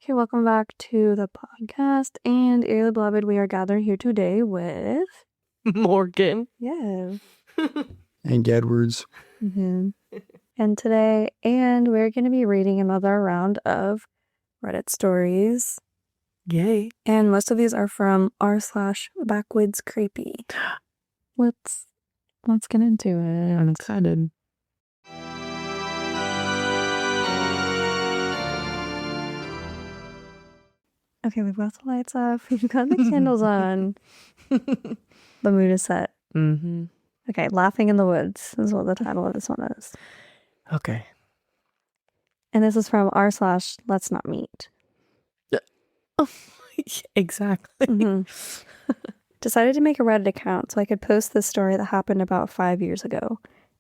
Okay, welcome back to the podcast. And Eerie Beloved, we are gathered here today with Morgan. Yeah. And Edwards. Mm-hmm. And today, we're going to be reading another round of Reddit stories. Yay. And most of these are from r/backwoodscreepy. Let's get into it. I'm excited. Okay, we've got the lights off. We've got the candles on. The mood is set. Mm-hmm. Okay, Laughing in the Woods is what the title of this one is. Okay. And this is from r/let's not meet. Exactly. Mm-hmm. Decided to make a Reddit account so I could post this story that happened about 5 years ago.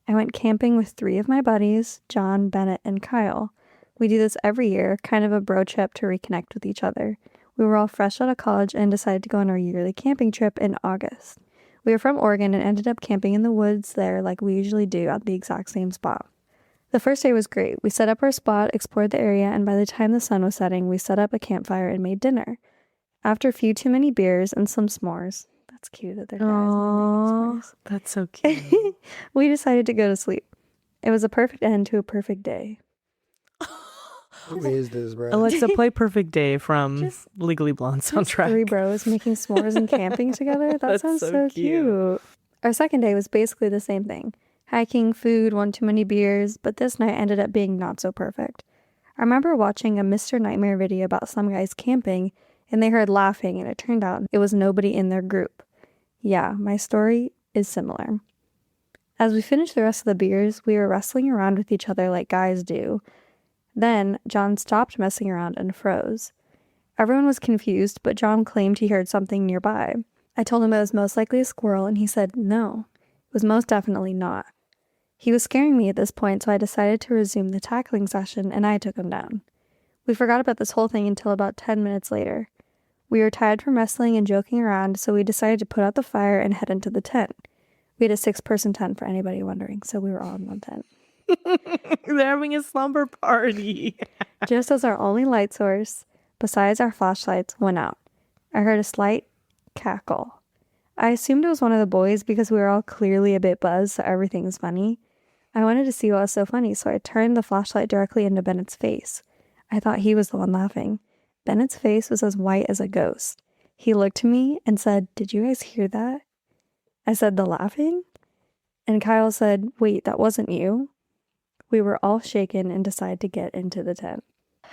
I went camping with 3 of my buddies, John, Bennett, and Kyle. We do this every year, kind of a bro trip to reconnect with each other. We were all fresh out of college and decided to go on our yearly camping trip in August. We were from Oregon and ended up camping in the woods there like we usually do at the exact same spot. The first day was great. We set up our spot, explored the area, and by the time the sun was setting, we set up a campfire and made dinner. After a few too many beers and some s'mores. That's cute that they're guys. Aww, that's so cute. We decided to go to sleep. It was a perfect end to a perfect day. Who is this, bro? Alexa, play Perfect Day from Legally Blonde soundtrack. 3 bros making s'mores and camping together? That sounds so cute. Our second day was basically the same thing. Hiking, food, one too many beers, but this night ended up being not so perfect. I remember watching a Mr. Nightmare video about some guys camping, and they heard laughing, and it turned out it was nobody in their group. Yeah, my story is similar. As we finished the rest of the beers, we were wrestling around with each other like guys do. Then, John stopped messing around and froze. Everyone was confused, but John claimed he heard something nearby. I told him it was most likely a squirrel, and he said no, it was most definitely not. He was scaring me at this point, so I decided to resume the tackling session, and I took him down. We forgot about this whole thing until about 10 minutes later. We were tired from wrestling and joking around, so we decided to put out the fire and head into the tent. We had a 6-person tent, for anybody wondering, so we were all in one tent. They're having a slumber party. Just as our only light source, besides our flashlights, went out, I heard a slight cackle. I assumed it was one of the boys because we were all clearly a bit buzzed, so everything was funny. I wanted to see what was so funny, so I turned the flashlight directly into Bennett's face. I thought he was the one laughing. Bennett's face was as white as a ghost. He looked at me and said, "Did you guys hear that?" I said, "The laughing?" And Kyle said, "Wait, that wasn't you?" We were all shaken and decided to get into the tent.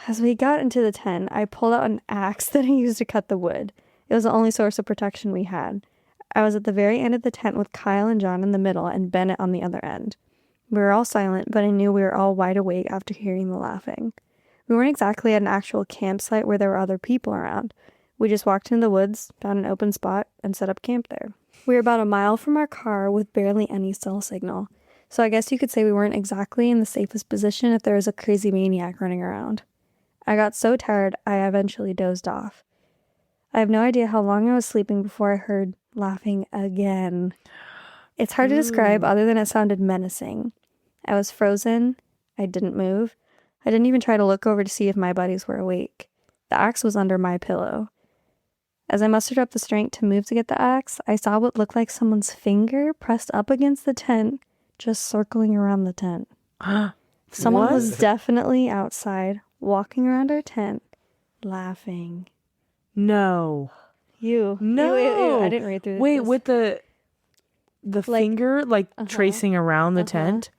As we got into the tent, I pulled out an axe that I used to cut the wood. It was the only source of protection we had. I was at the very end of the tent with Kyle and John in the middle and Bennett on the other end. We were all silent, but I knew we were all wide awake after hearing the laughing. We weren't exactly at an actual campsite where there were other people around. We just walked into the woods, found an open spot, and set up camp there. We were about a mile from our car with barely any cell signal. So I guess you could say we weren't exactly in the safest position if there was a crazy maniac running around. I got so tired, I eventually dozed off. I have no idea how long I was sleeping before I heard laughing again. It's hard to describe other than it sounded menacing. I was frozen. I didn't move. I didn't even try to look over to see if my buddies were awake. The axe was under my pillow. As I mustered up the strength to move to get the axe, I saw what looked like someone's finger pressed up against the tent, just circling around the tent. Someone was definitely outside, walking around our tent, laughing. No. No. Ew, I didn't read through this. Wait, with the finger, tracing around the tent?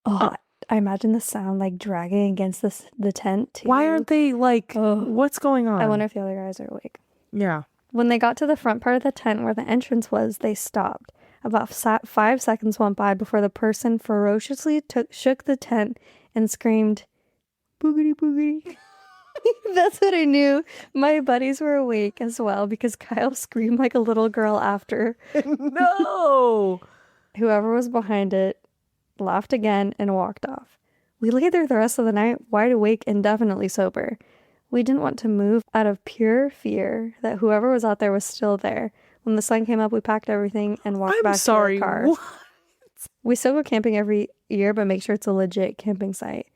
Oh, I imagine the sound, dragging against the tent, too. Why aren't they, what's going on? I wonder if the other guys are awake. Yeah. When they got to the front part of the tent where the entrance was, they stopped. About 5 seconds went by before the person ferociously shook the tent and screamed, "Boogity, boogity." That's what I knew. My buddies were awake as well because Kyle screamed like a little girl after. No! Whoever was behind it laughed again and walked off. We lay there the rest of the night, wide awake and definitely sober. We didn't want to move out of pure fear that whoever was out there was still there. When the sun came up, we packed everything and walked back to our car. What? We still go camping every year, but make sure it's a legit camping site.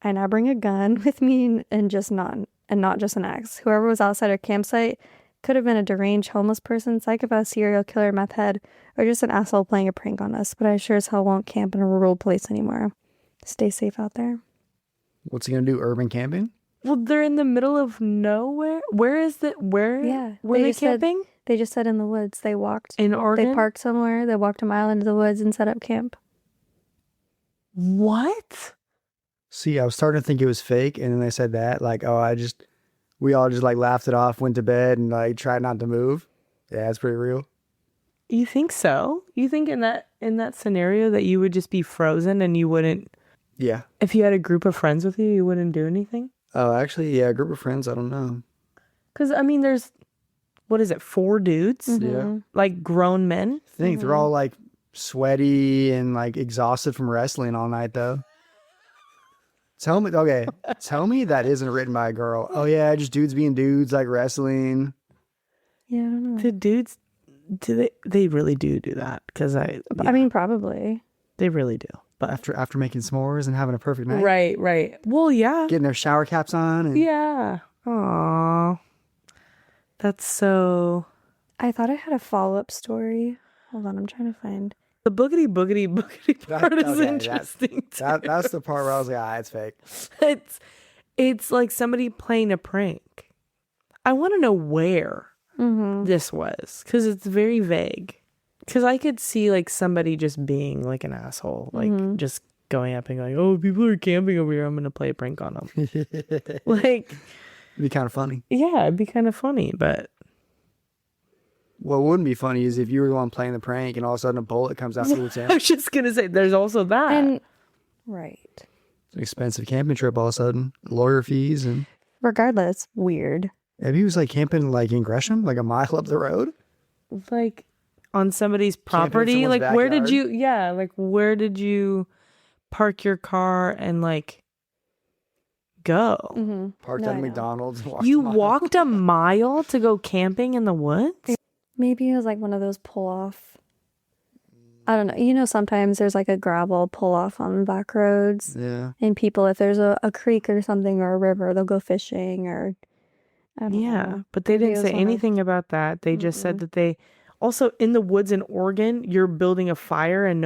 I now bring a gun with me and just not and not just an ex. Whoever was outside our campsite could have been a deranged homeless person, psychopath, serial killer, meth head, or just an asshole playing a prank on us. But I sure as hell won't camp in a rural place anymore. Stay safe out there. What's he gonna do? Urban camping? Well, they're in the middle of nowhere. Where is the where? Yeah, were they just said- camping? They just said in the woods. They walked. In Oregon? They parked somewhere. They walked a mile into the woods and set up camp. What? See, I was starting to think it was fake, and then they said that, like, oh, we all just like laughed it off, went to bed, and like tried not to move. Yeah, it's pretty real. You think so? You think in that scenario that you would just be frozen and you wouldn't? Yeah. If you had a group of friends with you, you wouldn't do anything? Oh, actually, yeah, a group of friends. I don't know. Because I mean, there's what is it? 4 dudes, Yeah. like grown men. I think they're all like sweaty and like exhausted from wrestling all night, though. Tell me that isn't written by a girl. Oh yeah, just dudes being dudes, like wrestling. Yeah, I don't know. The dudes, do they really do that? Because I mean, probably. they really do. But After making s'mores and having a perfect night, right. Well, yeah, getting their shower caps on, and yeah. Aww, that's so. I thought I had a follow-up story. Hold on, I'm trying to find. The boogity part is okay, interesting. that's the part where I was like, it's fake. It's like somebody playing a prank. I want to know where this was because it's very vague. Because I could see like somebody just being like an asshole, like just going up and going, "Oh, people are camping over here. I'm gonna play a prank on them." Like, It'd be kind of funny. yeah, it'd be kind of funny, but What wouldn't be funny is if you were the one playing the prank and all of a sudden a bullet comes out through the I tent. was just gonna say there's also that. And right. It's an expensive camping trip all of a sudden. Lawyer fees and Regardless, weird. if he was like camping like in Gresham, like a mile up the road. Like on somebody's Camping in property, someone's like where did backyard? where did you park your car and like go? Parked No, at I a know. McDonald's. And walked You a mile. walked a mile to go camping in the woods? Maybe it was like one of those pull-off. I don't know. You know, sometimes there's like a gravel pull-off on back roads. Yeah. And people, if there's a creek or something or a river, they'll go fishing or... I don't Yeah, know. but they Maybe it didn't was say one of- anything about that. They just said that they also in the woods in Oregon, you're building a fire and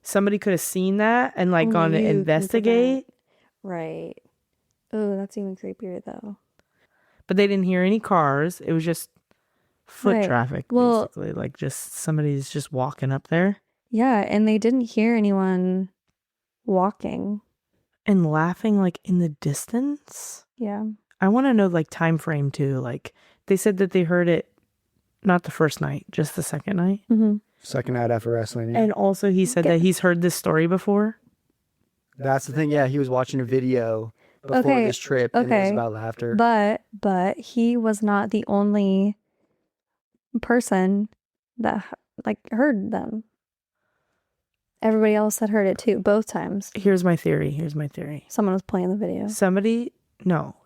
somebody could have seen that and like Only gone to you can investigate, Right. Oh, that's even creepier though. but they didn't hear any cars. It was just foot Right. traffic, Well- basically. Like just somebody's just walking up there Yeah, and they didn't hear anyone walking. and laughing like in the distance. Yeah. I want to know like time frame too. Like they said that they heard it not the first night, just the second night. Mm-hmm. Second night after wrestling. Yeah. And also he said that he's heard this story before. That's the thing. Yeah, he was watching a video before Okay, this trip, and it was okay. about laughter. But he was not the only person that like heard them. Everybody else had heard it too, both times. Here's my theory. Someone was playing the video.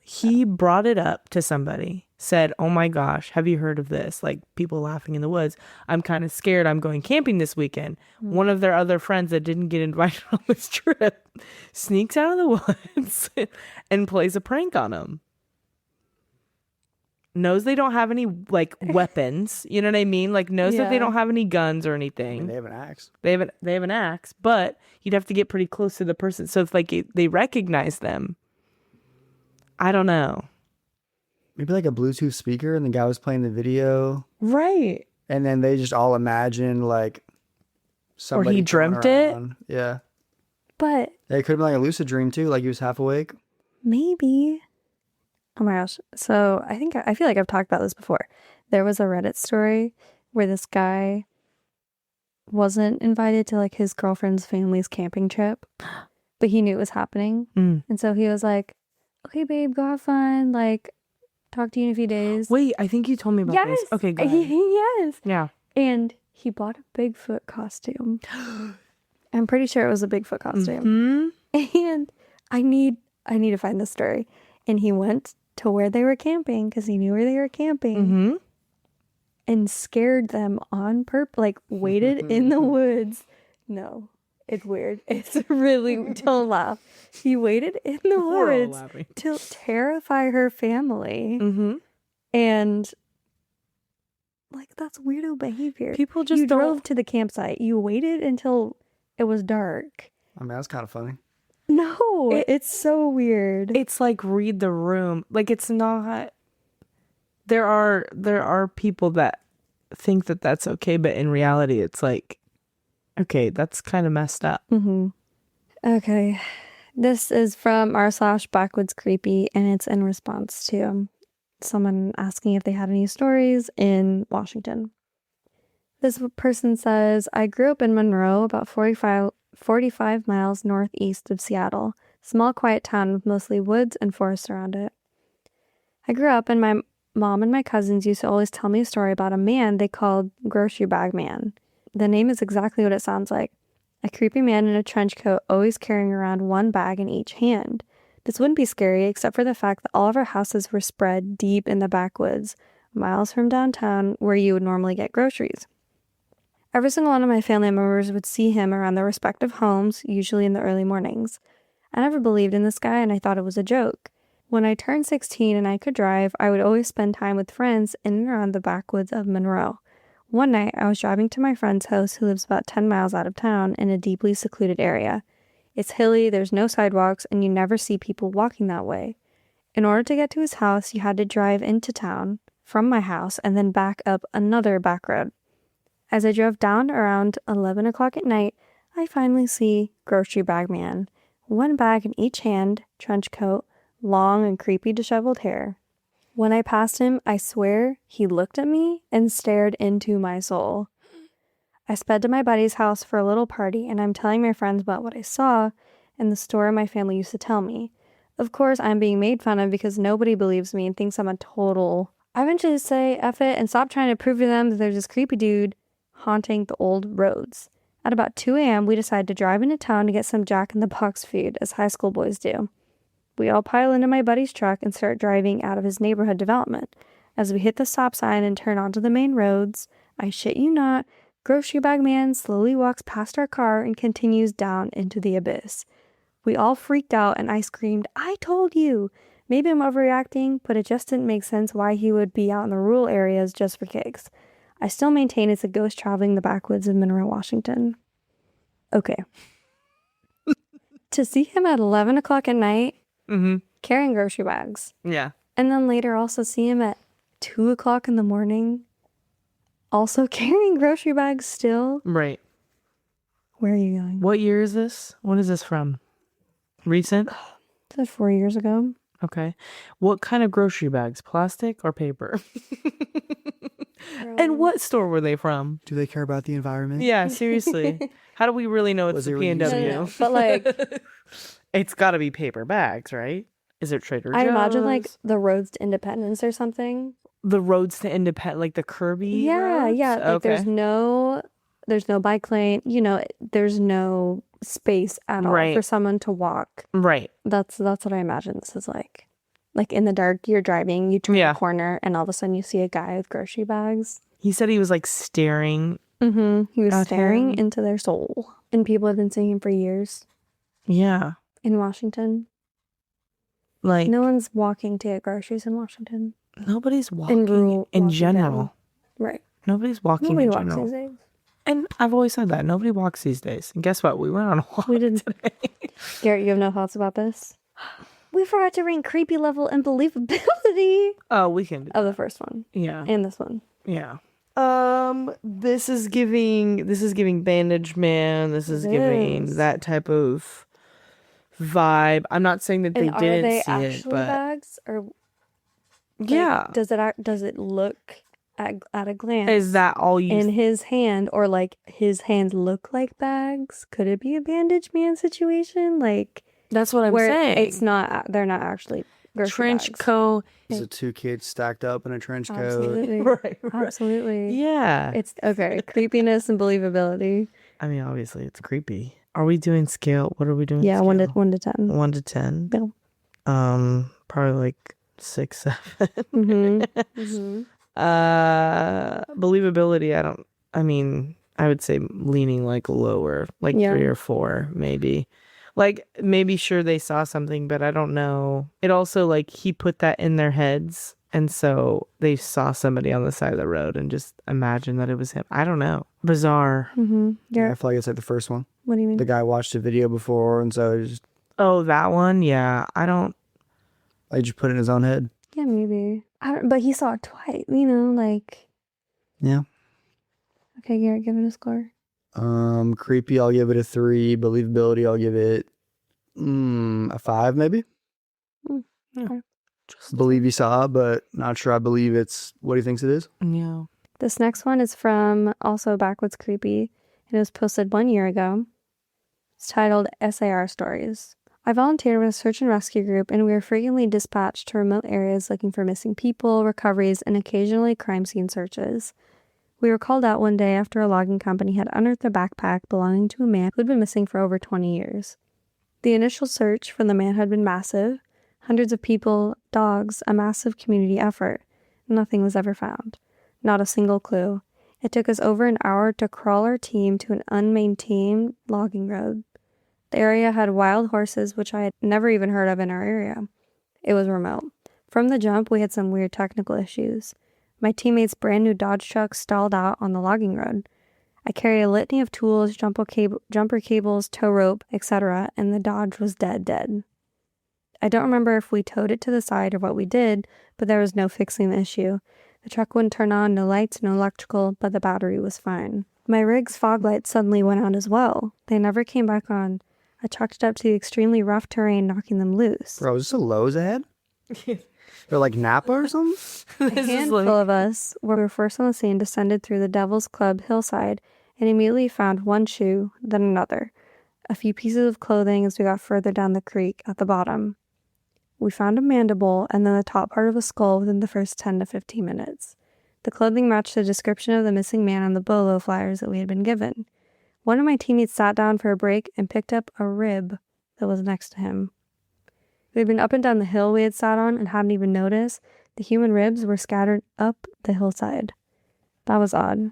He brought it up to somebody, said, "Oh my gosh, have you heard of this? Like people laughing in the woods. I'm kind of scared. I'm going camping this weekend." One of their other friends that didn't get invited on this trip sneaks out of the woods and plays a prank on him. Knows they don't have any like weapons. You know what I mean? Like knows that they Yeah. don't have any guns or I mean, anything. they have an axe. They have an axe, but you'd have to get pretty close to the person. So if like they recognize them, I don't know. Maybe like a Bluetooth speaker, and the guy was playing the video, Right. and then they just all imagined like somebody he coming dreamt it? around. Yeah, But it could have been like a lucid dream too, like he was half awake. maybe. Oh my gosh. So I feel like I've talked about this before. There was a Reddit story where this guy wasn't invited to like his girlfriend's family's camping trip, but he knew it was happening. And so he was like, "Okay, babe, go have fun. Like, talk to you in a few days." Wait, I think you told me about Yes. this. Okay, go ahead. Yes. Yeah. And he bought a Bigfoot costume. I'm pretty sure it was a Bigfoot costume. And I need to find the story. And he went to where they were camping because he knew where they were camping and scared them on purpose, like waited in the woods. No, It's weird. It's really, don't laugh. He waited in the We're all woods laughing. to terrify her family. Mm-hmm. And, like, that's weirdo behavior. People just you don't... drove to the campsite. You waited until it was dark. I mean, that's kind of funny. No, it's so weird. It's like read the room. Like, it's not... There are people that think that that's okay, but in reality, it's like, okay, that's kind of messed up. Mm-hmm. Okay. This is from r/backwoodscreepy, and it's in response to someone asking if they had any stories in Washington. This person says, I grew up in Monroe, about 45 miles northeast of Seattle. Small, quiet town with mostly woods and forests around it. I grew up and my mom and my cousins used to always tell me a story about a man they called Grocery Bag Man. The name is exactly what it sounds like. A creepy man in a trench coat always carrying around one bag in each hand. This wouldn't be scary except for the fact that all of our houses were spread deep in the backwoods, miles from downtown where you would normally get groceries. Every single one of my family members would see him around their respective homes, usually in the early mornings. I never believed in this guy and I thought it was a joke. When I turned 16 and I could drive, I would always spend time with friends in and around the backwoods of Monroe. One night, I was driving to my friend's house who lives about 10 miles out of town in a deeply secluded area. It's hilly, there's no sidewalks, and you never see people walking that way. In order to get to his house, you had to drive into town from my house and then back up another back road. As I drove down around 11 o'clock at night, I finally see Grocery Bag Man. One bag in each hand, trench coat, long and creepy disheveled hair. When I passed him, I swear he looked at me and stared into my soul. I sped to my buddy's house for a little party, and I'm telling my friends about what I saw and the story my family used to tell me. Of course, I'm being made fun of because nobody believes me and thinks I'm a total... I eventually say F it and stop trying to prove to them that there's this creepy dude haunting the old roads. At about 2 a.m., we decide to drive into town to get some Jack-in-the-Box food, as high school boys do. We all pile into my buddy's truck and start driving out of his neighborhood development. As we hit the stop sign and turn onto the main roads, I shit you not, Grocery Bag Man slowly walks past our car and continues down into the abyss. We all freaked out and I screamed, I told you! Maybe I'm overreacting, but it just didn't make sense why he would be out in the rural areas just for kicks. I still maintain it's a ghost traveling the backwoods of Monroe, Washington. Okay. To see him at 11 o'clock at night, carrying grocery bags. Yeah. And then later also see him at 2 o'clock in the morning, also carrying grocery bags still. Right. Where are you going? What year is this? What is this from? Recent? Is that 4 years ago? Okay. What kind of grocery bags? Plastic or paper? And what store were they from? Do they care about the environment? Yeah, seriously. How do we really know it's Was the it P&W? No. But like, It's got to be paper bags, right? Is it Trader Joe's? I imagine like the Roads to Independence or something. The roads to independent, like the Kirby Yeah, roads? yeah. Like Okay. there's no bike lane. You know, there's no space at all Right. for someone to walk. Right. That's what I imagine this is like. Like in the dark, you're driving, you turn Yeah. the corner, and all of a sudden you see a guy with grocery bags. He said he was like staring. He was At staring him. into their soul. And people have been seeing him for years Yeah. in Washington. Like No one's walking to get groceries in Washington. nobody's walking rural in Washington. general. Right. Nobody's walking Nobody in walks general. these days. And I've always said that. Nobody walks these days. And guess what? We went on a walk We didn't. today. Garrett, you have no thoughts about this? We forgot to rank creepy level and believability Oh, we can do of the first one Yeah. and this one. Yeah. This is giving Bandage Man. This is It giving is. that type of vibe. I'm not saying that they And are didn't they see it, actually but bags or like, yeah. does it look at a glance Is that all you in his hand, or like his hands look like bags? Could it be a Bandage Man situation? Like That's what I'm where saying. it's not, they're not actually grocery trench bags. coat. Is it two kids stacked up in a trench coat? Absolutely. Right. Absolutely. Yeah. It's okay. Creepiness and believability. I mean, obviously, it's creepy. Are we doing scale? What are we doing? Yeah, scale? 1 to 10. 1 to 10. Yeah. Probably like 6, 7. Mm-hmm. Mm-hmm. Believability. I would say leaning like lower, like Yeah. 3 or 4, maybe. Like, maybe sure they saw something, but I don't know. It also, like, he put that in their heads, and so they saw somebody on the side of the road and just imagined that it was him. I don't know. Bizarre. Mm-hmm. Yeah, I feel like it's like the first one. What do you mean? The guy watched a video before, and so it just Oh, that one? Yeah. I don't. like just put it in his own head. Yeah, maybe. But he saw it twice, you know, like. Yeah. Okay, Garrett, give it a score. Creepy, I'll give it a 3. Believability, I'll give it a 5, maybe. Okay. Believe he saw, but not sure I believe it's what he thinks it is. Yeah. This next one is from also Backwoods Creepy, and it was posted 1 year ago. It's titled SAR Stories. I volunteered with a search and rescue group, and we were frequently dispatched to remote areas looking for missing people, recoveries, and occasionally crime scene searches. We were called out one day after a logging company had unearthed a backpack belonging to a man who had been missing for over 20 years. The initial search for the man had been massive. Hundreds of people, dogs, a massive community effort. Nothing was ever found. Not a single clue. It took us over an hour to crawl our team to an unmaintained logging road. The area had wild horses, which I had never even heard of in our area. It was remote. From the jump, we had some weird technical issues. My teammate's brand new Dodge truck stalled out on the logging road. I carried a litany of tools, jumper cables, tow rope, etc., and the Dodge was dead. I don't remember if we towed it to the side or what we did, but there was no fixing the issue. The truck wouldn't turn on, no lights, no electrical, but the battery was fine. My rig's fog lights suddenly went out as well. They never came back on. I chalked it up to the extremely rough terrain, knocking them loose. Bro, is this a Lowe's ahead? They're like Napa or something? A handful of us were first on the scene, descended through the Devil's Club hillside, and immediately found one shoe, then another. A few pieces of clothing as we got further down the creek at the bottom. We found a mandible and then the top part of a skull within the first 10 to 15 minutes. The clothing matched the description of the missing man on the bolo flyers that we had been given. One of my teammates sat down for a break and picked up a rib that was next to him. We had been up and down the hill we had sat on and hadn't even noticed. The human ribs were scattered up the hillside. That was odd.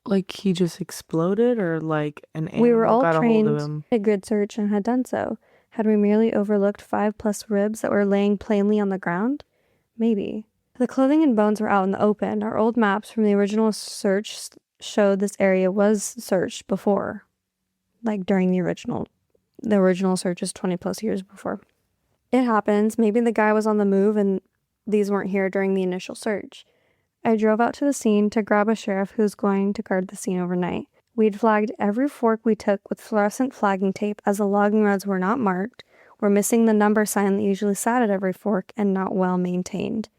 Like he just exploded, or like an animal We were all got a hold trained of him? at grid search and had done so. Had we merely overlooked 5+ ribs that were laying plainly on the ground? Maybe. The clothing and bones were out in the open. Our old maps from the original search showed this area was searched before. Like during the original search is 20+ years before. It happens. Maybe the guy was on the move and these weren't here during the initial search. I drove out to the scene to grab a sheriff who was going to guard the scene overnight. We'd flagged every fork we took with fluorescent flagging tape as the logging roads were not marked, were missing the number sign that usually sat at every fork, and not well maintained.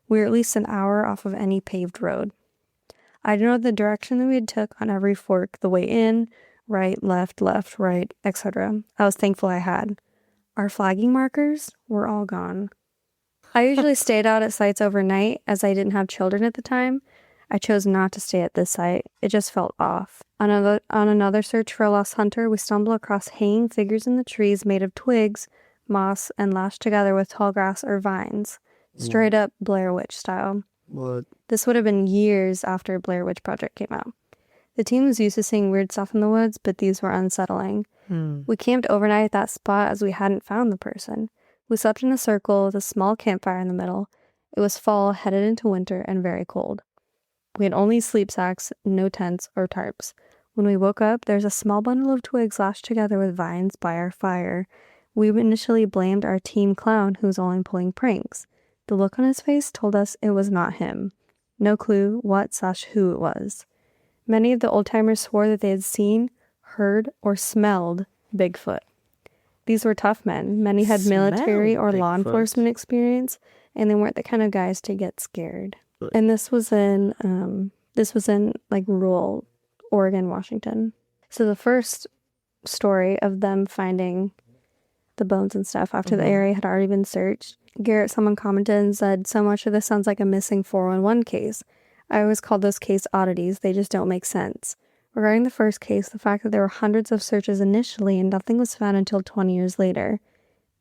We were at least an hour off of any paved road. I didn't know the direction that we had took on every fork, the way in, right, left, right, etc. I was thankful I had. Our flagging markers were all gone. I usually stayed out at sites overnight as I didn't have children at the time. I chose not to stay at this site. It just felt off. On another search for a lost hunter, we stumbled across hanging figures in the trees made of twigs, moss, and lashed together with tall grass or vines. Straight up Blair Witch style. What? This would have been years after Blair Witch Project came out. The team was used to seeing weird stuff in the woods, but these were unsettling. We camped overnight at that spot as we hadn't found the person. We slept in a circle with a small campfire in the middle. It was fall, headed into winter, and very cold. We had only sleep sacks, no tents or tarps. When we woke up, there's a small bundle of twigs lashed together with vines by our fire. We initially blamed our team clown who was only pulling pranks. The look on his face told us it was not him. No clue what/who it was. Many of the old-timers swore that they had seen, heard, or smelled Bigfoot. These were tough men. Many had military or law enforcement experience, and they weren't the kind of guys to get scared. And this was in like rural Oregon, Washington. So the first story of them finding the bones and stuff after the area had already been searched, Garrett, someone commented and said, "So much of this sounds like a missing 411 case. I always call those case oddities. They just don't make sense." Regarding the first case, the fact that there were hundreds of searches initially and nothing was found until 20 years later.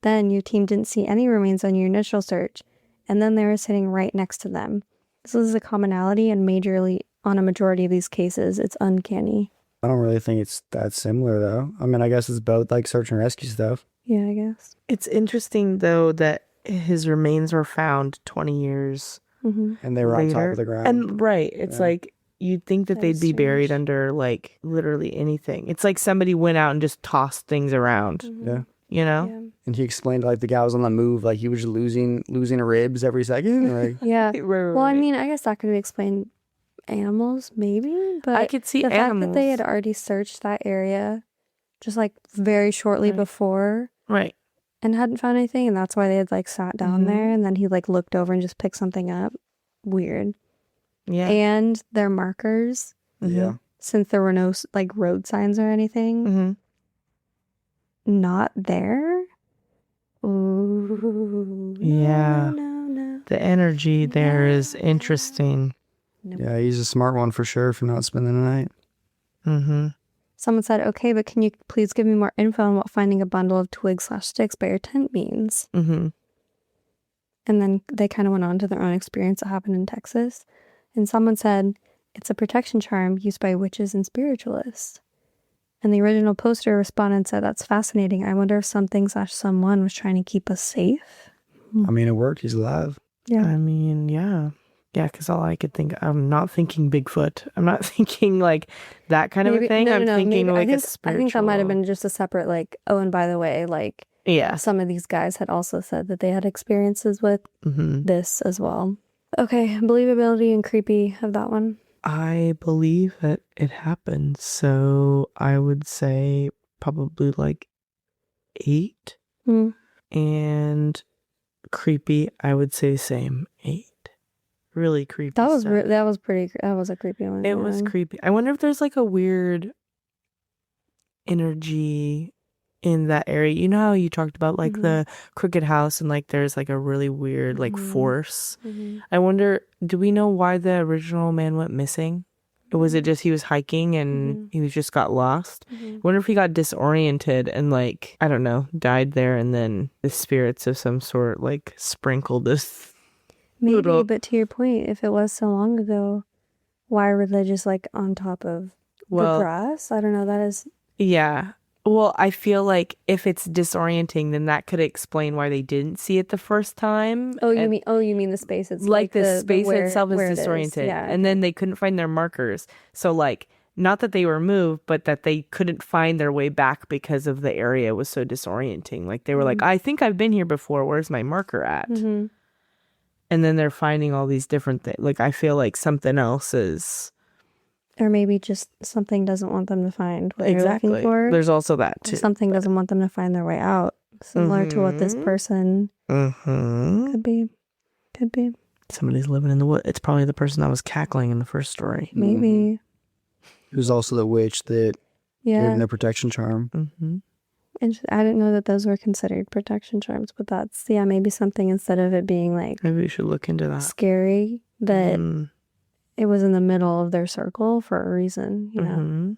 Then your team didn't see any remains on your initial search, and then they were sitting right next to them. This was a commonality and majorly on a majority of these cases, it's uncanny. I don't really think it's that similar though. I mean, I guess it's both like search and rescue stuff. Yeah, I guess. It's interesting though that his remains were found 20 years And they were on top later. of the ground. And it's like you'd think that That they'd is be buried strange. under like literally anything. It's like somebody went out and just tossed things around, Yeah. you know? Yeah. And he explained like the guy was on the move, like he was just losing ribs every second. Like Yeah. Right, Well, I right. mean, I guess that could explain animals, maybe. But I could see the fact animals. that they had already searched that area just like very shortly Right. before Right. and hadn't found anything, and that's why they had like sat down Mhm. there, and then he like looked over and just picked something up. Weird. Yeah. And their markers, yeah. since there were no like road signs or anything, Mm-hmm. not there. Ooh. Yeah. No. The energy there is interesting. Nope. Yeah, he's a smart one for sure for not spending the night. Mm-hmm. Someone said, okay, but can you please give me more info on what finding a bundle of twigs/sticks by your tent means? Mm-hmm. And then they kind of went on to their own experience that happened in Texas. And someone said, it's a protection charm used by witches and spiritualists. And the original poster responded and said, that's fascinating. I wonder if something/someone was trying to keep us safe. I mean, it worked. He's alive. Yeah. I mean, yeah. Yeah, because all I could think, I'm not thinking Bigfoot. I'm not thinking like that kind of a thing. I'm thinking maybe, like I a think, spiritual. I think that might have been just a separate like, oh, and by the way, like Yeah. some of these guys had also said that they had experiences with Mm-hmm. this as well. Okay, believability and creepy of that one. I believe that it happened. So I would say probably like 8. Hmm. And creepy, I would say same 8. Really creepy. That was stuff. that was a creepy one. It was yeah. creepy. I wonder if there's like a weird energy in that area. You know how you talked about like the crooked house and like there's like a really weird like force. Mhm. I wonder, do we know why the original man went missing? Or was it just he was hiking and he just got lost? I wonder if he got disoriented and like, I don't know, died there and then the spirits of some sort like sprinkled this. Maybe, little- but to your point, if it was so long ago, why were they just like on top of the grass? I don't know. That is. Yeah. Well, I feel like if it's disorienting, then that could explain why they didn't see it the first time. Oh, you mean the space? It's like the space where- itself is where it disoriented. Yeah, And then they couldn't find their markers. So like, not that they were moved, but that they couldn't find their way back because of the area was so disorienting. Like they were like, I think I've been here before. Where's my marker at? Mm-hmm. And then they're finding all these different things. Like I feel like something else is. Or maybe just something doesn't want them to find what they're looking for. There's also that Or too. something doesn't want them to find their way out. Similar to what this person Mm-hmm. could be. Could be. Somebody's living in the wood. It's probably the person that was cackling in the first story. Maybe. Who's also the witch that gave Yeah. him the protection charm. Mm-hmm. And I didn't know that those were considered protection charms, but that's, yeah, maybe something instead of it being like Maybe we should look into that. scary, that Mm. it was in the middle of their circle for a reason, you know? Mm-hmm.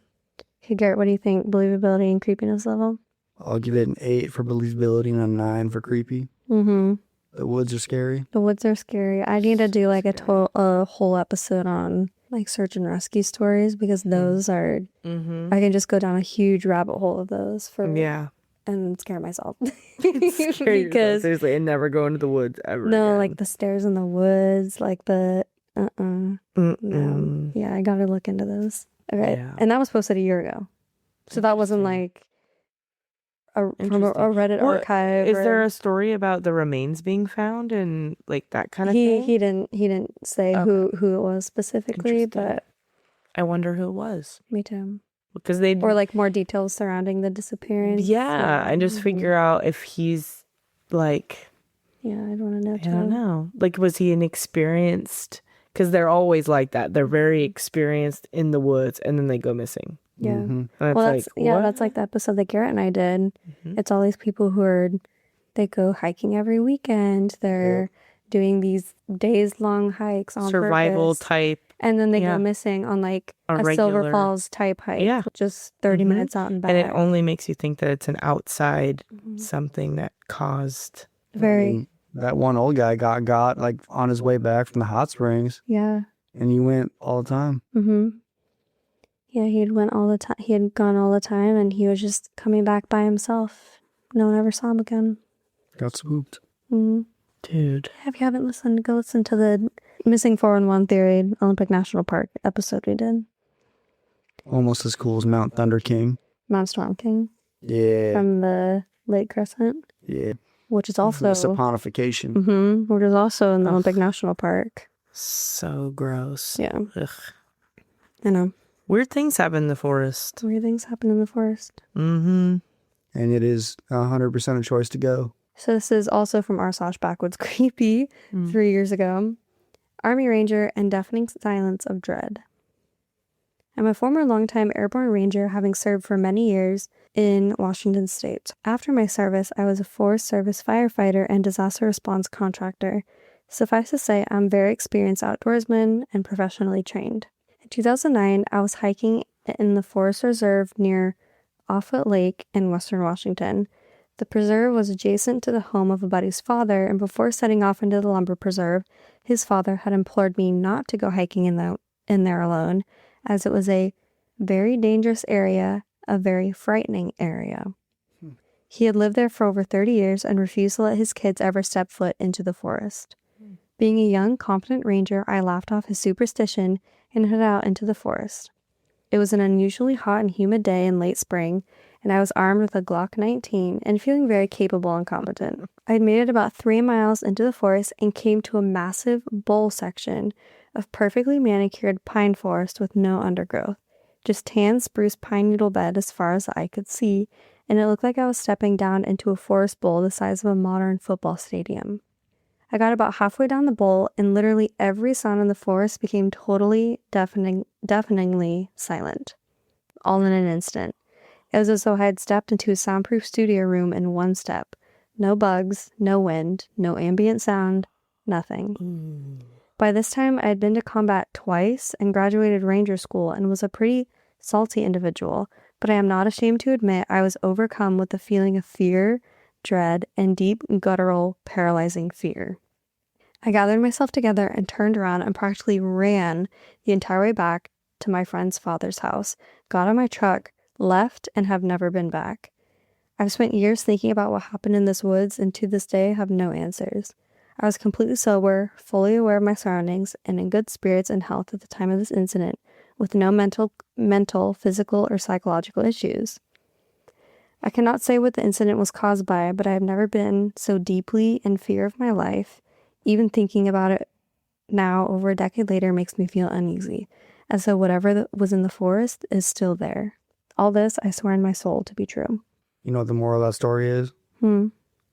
Okay, Garrett, what do you think? Believability and creepiness level? I'll give it an 8 for believability and a 9 for creepy. Mm-hmm. The woods are scary. The woods are scary. I need to do like a whole episode on like search and rescue stories because those are, Mm-hmm. I can just go down a huge rabbit hole of those for Yeah. and scare myself. Scary yourself, because seriously, and never go into the woods ever. no, again. like the stairs in the woods, like the no. Mm-mm. Yeah, I gotta look into those. Okay. Yeah. And that was posted a year ago. So that wasn't like from a Interesting. Reddit Well, archive. Is or- there a story about the remains being found and like that kind of he thing? he didn't say who it was specifically, Interesting. but I wonder who it was me too. because they Or like more details surrounding the disappearance. yeah, and just figure out if he's like Yeah, I don't want to know. I don't know. Like, was he an experienced? Because they're always like that. They're very experienced in the woods, and then they go missing. Yeah. And it's Well, that's like, yeah, what? that's like the episode that Garrett and I did. Mhm. It's all these people who are they go hiking every weekend. They're doing these days-long hikes on survival purpose. type. And then they Yeah. go missing on like A a Silver regular- Falls type hike. Yeah. Just 30 Mhm. minutes out and back. And it only makes you think that it's an outside Mhm. something that caused. Very, That one old guy got like on his way back from the hot springs. yeah. And you went all the time. Mm-hmm. Yeah, he had went all the time. He had gone all the time, and he was just coming back by himself. No one ever saw him again. Got swooped. Mm-hmm. Dude. Yeah, if you haven't listened, go listen to the Missing 411 Theory Olympic National Park episode we did. Almost as cool as Mount Thunder King. Mount Storm King. Yeah. From the Lake Crescent. Yeah. Which is also... The saponification. Mm-hmm. Which is also in the Olympic National Park. So gross. Yeah. Ugh. I know. Weird things happen in the forest. Weird things happen in the forest. Mm-hmm. And it is 100% a choice to go. So this is also from r/backwoodscreepy 3 years ago. Army Ranger and Deafening Silence of Dread. I'm a former longtime airborne ranger, having served for many years in Washington State. After my service, I was a Forest Service firefighter and disaster response contractor. Suffice to say, I'm very experienced outdoorsman and professionally trained. In 2009, I was hiking in the Forest Reserve near Offutt Lake in western Washington. The preserve was adjacent to the home of a buddy's father, and before setting off into the lumber preserve, his father had implored me not to go hiking in there alone, as it was a very dangerous area, a very frightening area. He had lived there for over 30 years and refused to let his kids ever step foot into the forest. Being a young, confident ranger, I laughed off his superstition and headed out into the forest. It was an unusually hot and humid day in late spring, and I was armed with a Glock 19 and feeling very capable and competent. I had made it about 3 miles into the forest and came to a massive bowl section of perfectly manicured pine forest with no undergrowth, just tan spruce pine needle bed as far as the eye could see, and it looked like I was stepping down into a forest bowl the size of a modern football stadium. I got about halfway down the bowl, and literally every sound in the forest became totally deafeningly silent, all in an instant. It was as though I had stepped into a soundproof studio room in one step. No bugs, no wind, no ambient sound, nothing. By this time, I had been to combat twice and graduated ranger school and was a pretty salty individual, but I am not ashamed to admit I was overcome with the feeling of fear, dread, and deep, guttural, paralyzing fear. I gathered myself together and turned around and practically ran the entire way back to my friend's father's house, got on my truck, left, and have never been back. I've spent years thinking about what happened in this woods and to this day have no answers. I was completely sober, fully aware of my surroundings, and in good spirits and health at the time of this incident, with no mental, physical, or psychological issues. I cannot say what the incident was caused by, but I have never been so deeply in fear of my life. Even thinking about it now, over a decade later, makes me feel uneasy, as though whatever was in the forest is still there. All this, I swear in my soul, to be true. You know what the moral of that story is?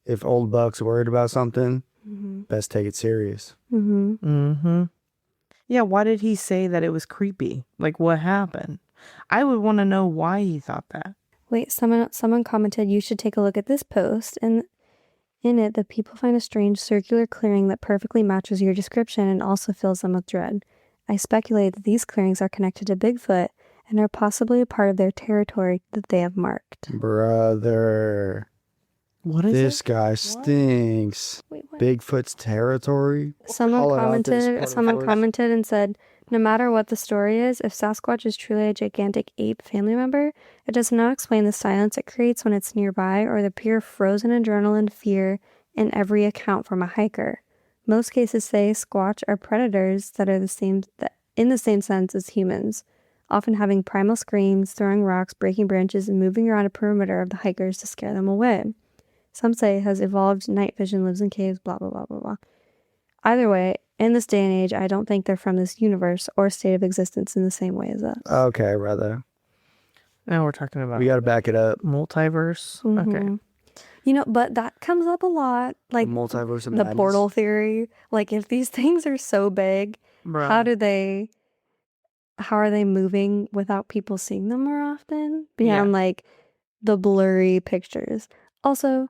If old Buck's worried about something, best take it serious. Yeah, why did he say that it was creepy? Like, what happened? I would want to know why he thought that. Wait, someone commented, you should take a look at this post, and in it, the people find a strange circular clearing that perfectly matches your description and also fills them with dread. I speculate that these clearings are connected to Bigfoot and are possibly a part of their territory that they have marked. Brother. What is this it? guy stinks. Wait, what? Bigfoot's territory? Someone Call it out this part of the forest. commented and said, no matter what the story is, if Sasquatch is truly a gigantic ape family member, it does not explain the silence it creates when it's nearby or the pure frozen adrenaline fear in every account from a hiker. Most cases say Squatch are predators that are in the same sense as humans, often having primal screams, throwing rocks, breaking branches, and moving around a perimeter of the hikers to scare them away. Some say it has evolved night vision, lives in caves, blah, blah, blah, blah, blah. Either way, in this day and age, I don't think they're from this universe or state of existence in the same way as us. Okay, brother. Now we're talking about We got to back it up. multiverse. Okay. You know, but that comes up a lot, like Multiverse of the madness. portal theory. Like, if these things are so big, Bro. how are they moving without people seeing them more often? Beyond, like, the blurry pictures. Also,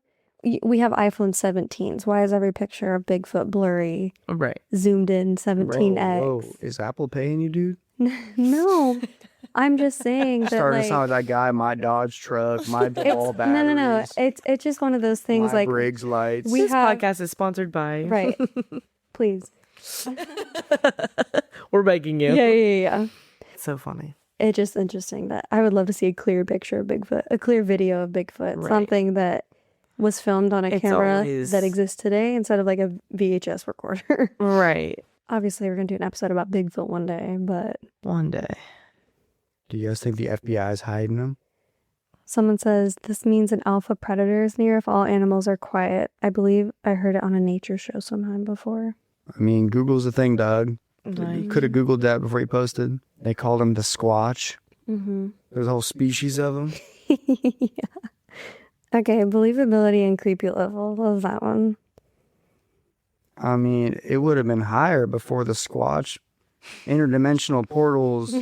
we have iPhone 17s. Why is every picture of Bigfoot blurry? Right. Zoomed in 17x. Whoa. Is Apple paying you, dude? No. I'm just saying that, Starting like, to sound like that guy, my Dodge truck, my ball it's, batteries. no. It's just one of those things, my like, Briggs lights. we This have... podcast is sponsored by... Right. Please. We're begging you. Yeah. It's so funny. It's just interesting that I would love to see a clear picture of Bigfoot, a clear video of Bigfoot, Right. something that was filmed on a It's camera always- that exists today instead of like a VHS recorder. Right. Obviously, we're going to do an episode about Bigfoot one day, but One day. Do you guys think the FBI is hiding them? someone says this means an alpha predator is near if all animals are quiet. I believe I heard it on a nature show sometime before. I mean, Google's the thing, Doug. Like, You could have Googled that before you posted. They called him the Squatch. Mm-hmm. There's a whole species of them. Yeah. Okay, believability and creepy level. Love that one. I mean, it would have been higher before the Squatch interdimensional portals.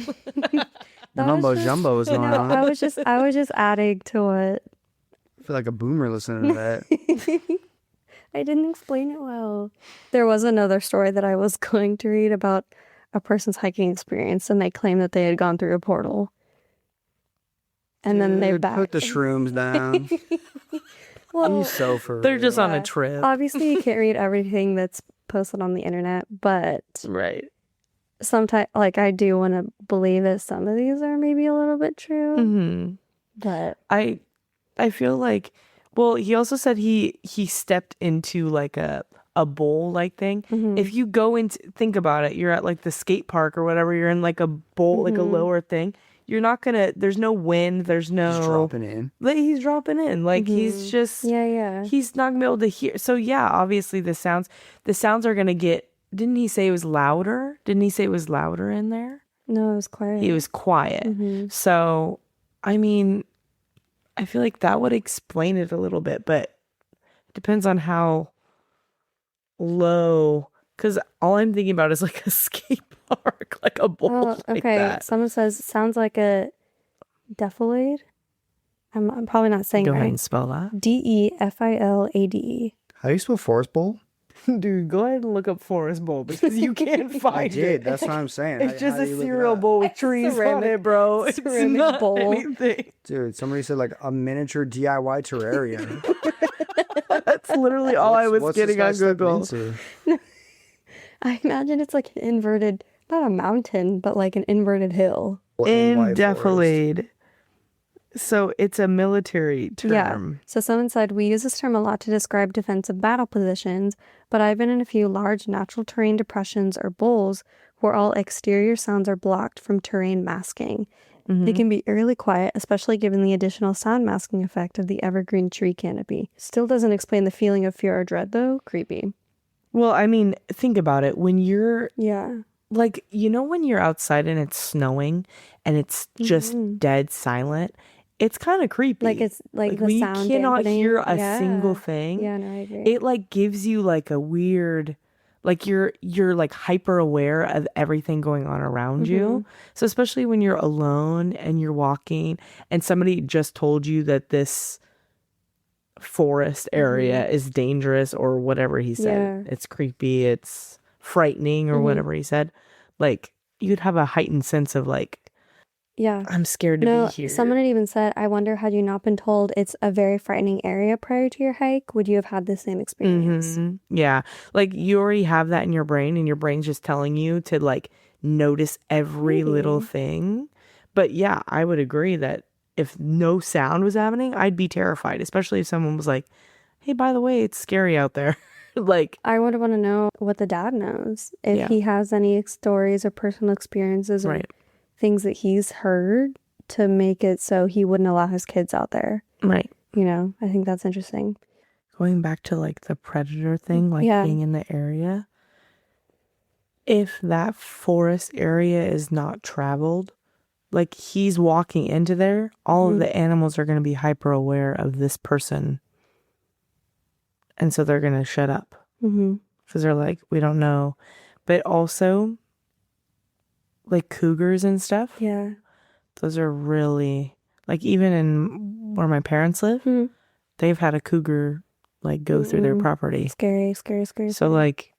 The mumbo jumbo was going on. I was just adding to what I feel like a boomer listening to that. I didn't explain it well. There was another story that I was going to read about a person's hiking experience, and they claimed that they had gone through a portal. And then they Dude, back. put the shrooms down. Well, He's so for they're just real. on a trip. obviously, you can't read everything that's posted on the internet, but Right. sometimes, like, I do want to believe that some of these are maybe a little bit true. Mm-hmm. But I feel like, well, he also said he stepped into like a bowl like thing. mhm. If you go into, think about it, you're at like the skate park or whatever, you're in like a bowl, like a Mhm. lower thing. You're not gonna, there's no wind, there's Just no, dropping in. like, he's dropping in. Like he's Mhm. just, Yeah. he's not gonna be able to hear. So yeah, obviously the sounds are gonna get, didn't he say it was louder? Didn't he say it was louder in there? No, it was quiet. He was quiet. Mhm. So, I mean, I feel like that would explain it a little bit, but it depends on how low. Because all I'm thinking about is like a skate park, like a bowl Oh, like okay. that. Someone says it sounds like a defilade. I'm probably not saying Go it ahead right. and spell that. DEFILADE. How do you spell Forest Bowl? Dude, go ahead and look up Forest Bowl because you can't I find did. it. That's what I'm saying. It's How just do a you look it cereal up? bowl with trees on ceramic- it, bro. It's ceramic not bowl. anything. Dude, somebody said like a miniature DIY terrarium. That's literally all I was What's this getting guy on stepping Google. into? I imagine it's like an inverted, not a mountain, but like an inverted hill. In White Forest. Indefilade. So it's a military term. Yeah. So someone said, we use this term a lot to describe defensive battle positions, but I've been in a few large natural terrain depressions or bowls where all exterior sounds are blocked from terrain masking. Mm-hmm. They can be eerily quiet, especially given the additional sound masking effect of the evergreen tree canopy. Still doesn't explain the feeling of fear or dread, though. Creepy. Well, I mean, think about it. When you're Yeah. like, you know, when you're outside and it's snowing and it's just Mhm. dead silent, it's kind of creepy. Like it's like the when sound you cannot dampening. hear a Yeah. single thing. Yeah, no, I agree. It like gives you like a weird, like you're like hyper aware of everything going on around Mm-hmm. you. So especially when you're alone and you're walking and somebody just told you that this forest area is dangerous or whatever he said. Mm-hmm. Yeah. It's creepy, it's frightening or Mhm. whatever he said. Like you'd have a heightened sense of like, Yeah. I'm scared to No, be here. someone had even said, I wonder, had you not been told it's a very frightening area prior to your hike, would you have had the same experience? Mhm. Yeah. Like you already have that in your brain and your brain's just telling you to like notice every little Maybe. thing. But yeah, I would agree that if no sound was happening, I'd be terrified, especially if someone was like, hey, by the way, it's scary out there. Like, I would want to know what the dad knows. If Yeah. he has any stories or personal experiences or right. things that he's heard to make it so he wouldn't allow his kids out there. Right. You know, I think that's interesting. Going back to like the predator thing, like Yeah. being in the area. If that forest area is not traveled, like he's walking into there, all of Mhm. the animals are going to be hyper aware of this person. And so they're going to shut up Mm-hmm. because they're like, we don't know. But also, like cougars and stuff, Yeah. those are really, like even in where my parents live, Mhm. they've had a cougar like go through their Mm-mm. property. Scary, scary, scary. So scary. like,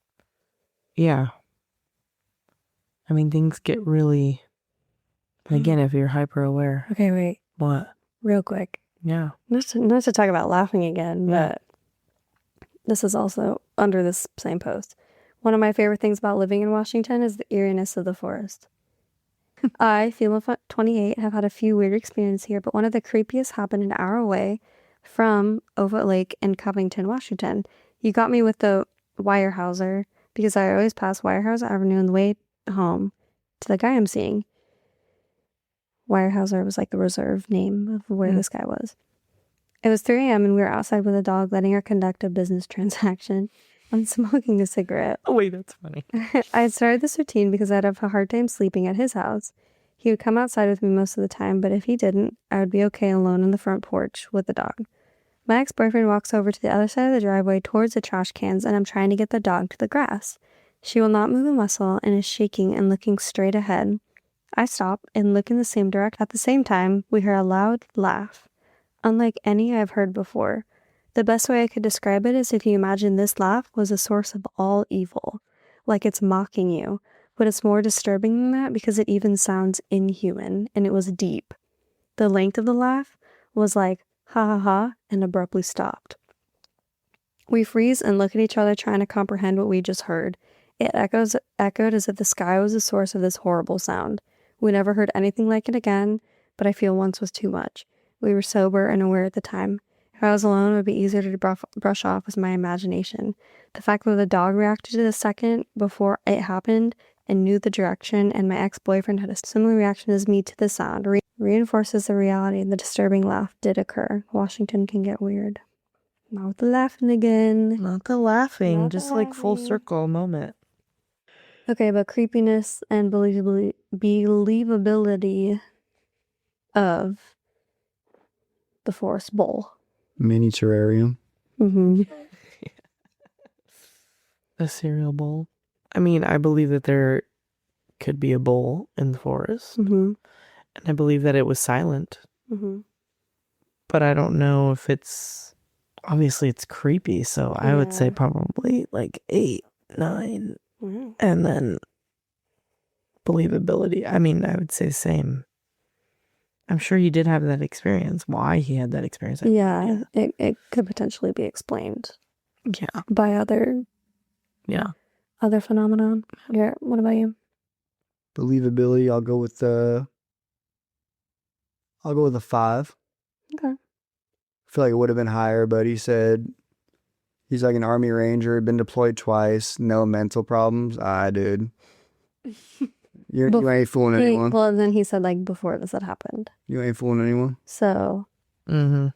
yeah. I mean, things get really, and again, if you're hyper aware, Okay, wait, what? real quick. Yeah. Not to talk about laughing again, Yeah. but this is also under this same post. One of my favorite things about living in Washington is the eeriness of the forest. I, female 28, have had a few weird experiences here, but one of the creepiest happened an hour away from Ovoot Lake in Covington, Washington. You got me with the Weyerhaeuser because I always pass Weyerhaeuser Avenue on the way home to the guy I'm seeing. Weyerhaeuser was like the reserve name of where this guy was. It was 3 a.m. and we were outside with a dog letting her conduct a business transaction. I'm smoking a cigarette. Oh, wait, that's funny. I had started this routine because I'd have a hard time sleeping at his house. He would come outside with me most of the time, but if he didn't, I would be okay alone on the front porch with the dog. My ex-boyfriend walks over to the other side of the driveway towards the trash cans, and I'm trying to get the dog to the grass. She will not move a muscle and is shaking and looking straight ahead. I stop and look in the same direction. At the same time, we hear a loud laugh, unlike any I've heard before. The best way I could describe it is if you imagine this laugh was a source of all evil, like it's mocking you, but it's more disturbing than that because it even sounds inhuman, and it was deep. The length of the laugh was like, ha ha ha, and abruptly stopped. We freeze and look at each other trying to comprehend what we just heard. It echoed as if the sky was the source of this horrible sound. We never heard anything like it again, but I feel once was too much. We were sober and aware at the time. If I was alone, it would be easier to brush off with my imagination. The fact that the dog reacted to the second before it happened and knew the direction, and my ex-boyfriend had a similar reaction as me to the sound, reinforces the reality the disturbing laugh did occur. Washington can get weird. Not with the laughing again. Not the laughing, Not the just like full laughing. circle moment. Okay, but creepiness and believability of the forest bowl. Mini terrarium. Mm-hmm. A cereal bowl. I mean, I believe that there could be a bowl in the forest. Mm-hmm. And I believe that it was silent. Mm-hmm. But I don't know if it's... Obviously, it's creepy, so I would say probably like 8, 9. Mm-hmm. And then believability. I mean, I would say same. I'm sure he did have that experience. Why he had that experience. It could potentially be explained Yeah. by other phenomenon. Yeah. What about you? Believability, I'll go with a 5. Okay. I feel like it would have been higher, but he said he's like an Army Ranger, been deployed twice, no mental problems. Dude. You ain't fooling anyone. Well, then he said like before this had happened. You ain't fooling anyone. So. 2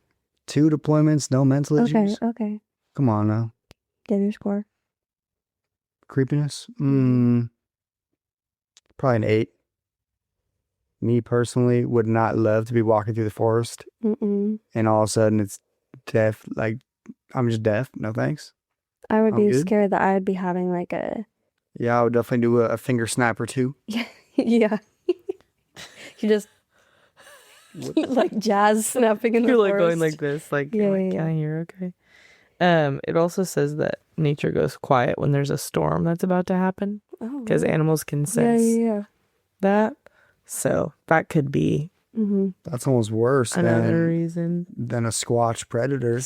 deployments, no mental issues. Okay. Come on now. Give your score. Creepiness? Probably an 8. Me personally would not love to be walking through the forest and all of a sudden it's deaf. Like, I'm just deaf. No thanks. I would be scared that I would be having like a... Yeah, I would definitely do a finger snap or 2. Yeah. You just... like jazz snapping in the forest. You're like going like this. Like, can I hear okay? It also says that nature goes quiet when there's a storm that's about to happen. Because animals can sense that. So that could be that's almost worse another reason than a Squatch predator.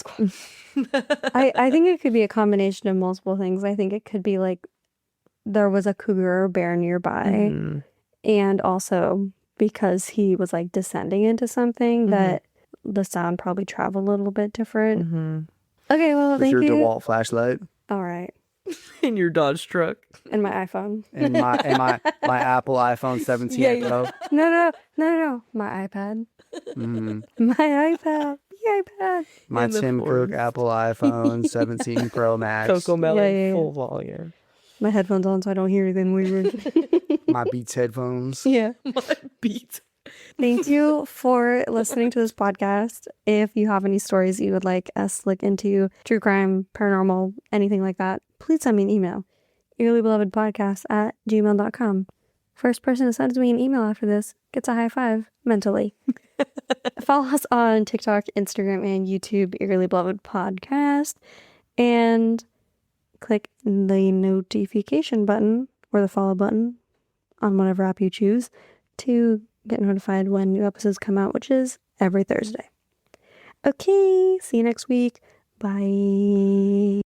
I think it could be a combination of multiple things. I think it could be like there was a cougar or bear nearby, and also because he was like descending into something that the sound probably traveled a little bit different. Okay, well, thank you. With your DeWalt flashlight. All right. In your Dodge truck. And my iPhone. And my Apple iPhone 17 Pro. No. My iPad. My iPad. The iPad. My Tim Cook Apple iPhone 17 Pro Max. Coco Melon full volume. My headphones on so I don't hear anything weird. My Beats headphones. Yeah. My Beats. Thank you for listening to this podcast. If you have any stories that you would like us to look into, true crime, paranormal, anything like that, please send me an email. eerilybelovedpodcast@gmail.com. First person to send me an email after this gets a high five mentally. Follow us on TikTok, Instagram, and YouTube, Eerily Beloved Podcast. And click the notification button or the follow button on whatever app you choose to get notified when new episodes come out, which is every Thursday. Okay, see you next week. Bye.